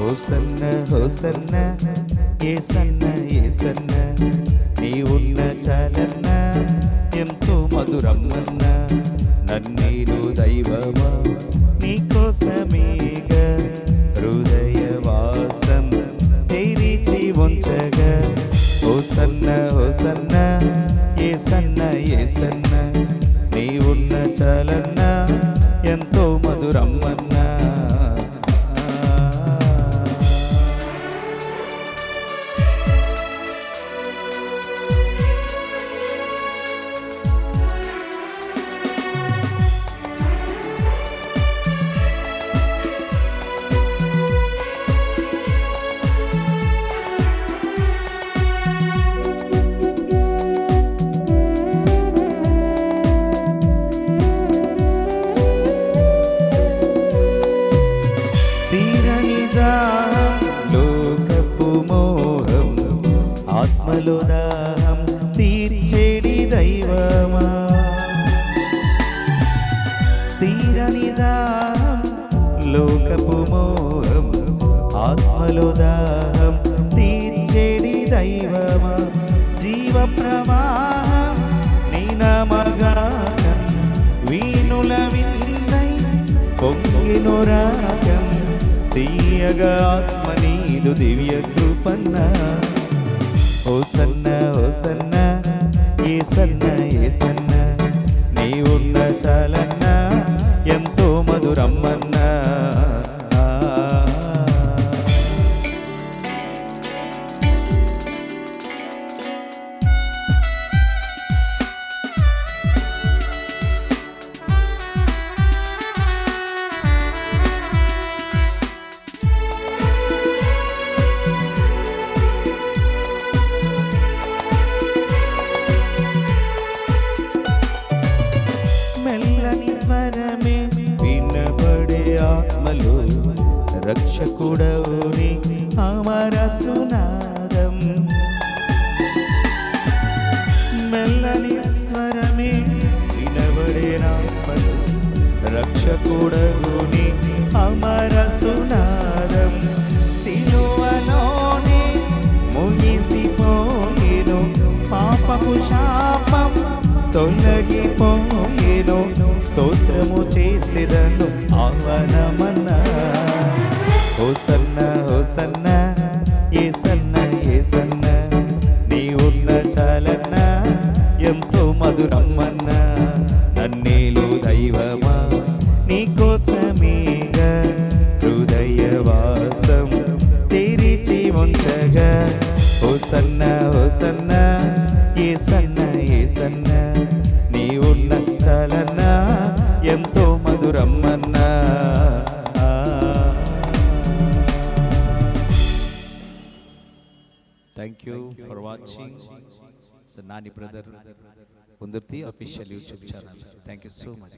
Hosanna హోసన్న యేసన్న యేసన్న నీ ఉన్న చాలన్న ఎంతో మధురమ్మన్న నన్నేను దైవమా నీకోసమేగా హృదయవాసం తెరిచి ఉంచగా హోసన్న హోసన్న యేసన్న యేసన్న నీ ఉన్న చాలన్న ఎంతో మధురమ్మన్న. ఆత్మలో దాహం తీర్చేడి దైవమా తీరని దాహం లోకపు మోహం ఆత్మలో దాహం తీర్చేడి దైవమా జీవ ప్రవాహం నీ నామగానం వీణుల విందై పొంగిను రాగం తీయగా ఆత్మ నీదు దివ్య కృపన్న. హోసన్న హోసన్న యేసన్న యేసన్న నీ ఉన్న చాలన్న ఎంతో మధురమ్మన్న. స్వరమే వినబడే ఆత్మలో రక్షకుడవుని అమర సునాదం మెల్లని స్వరమే వినబడే ఆత్మలో రక్షకుడవుని అమర సునాదం సిలువలోనే ముగిసిపోయేను పాపపు శాపం తొలగిపోయేను స్తోత్రము చేసేదను ఆవనమన్న. హోసన్న హోసన్న యేసన్న యేసన్న నీ ఉన్న చాలన్న ఎంతో మధురమ్మన్న నన్నేలు దైవమా నీకోసమేగా హృదయవాసం తెరిచి ఉంచగా హోసన్న హోసన్న యేసన్న యేసన్న నీ ఉన్న చాలన్న ఎంతో మధురమ్మన్న. Thank you for watching Nani brother Kundurthi official YouTube channel. Thank you so much.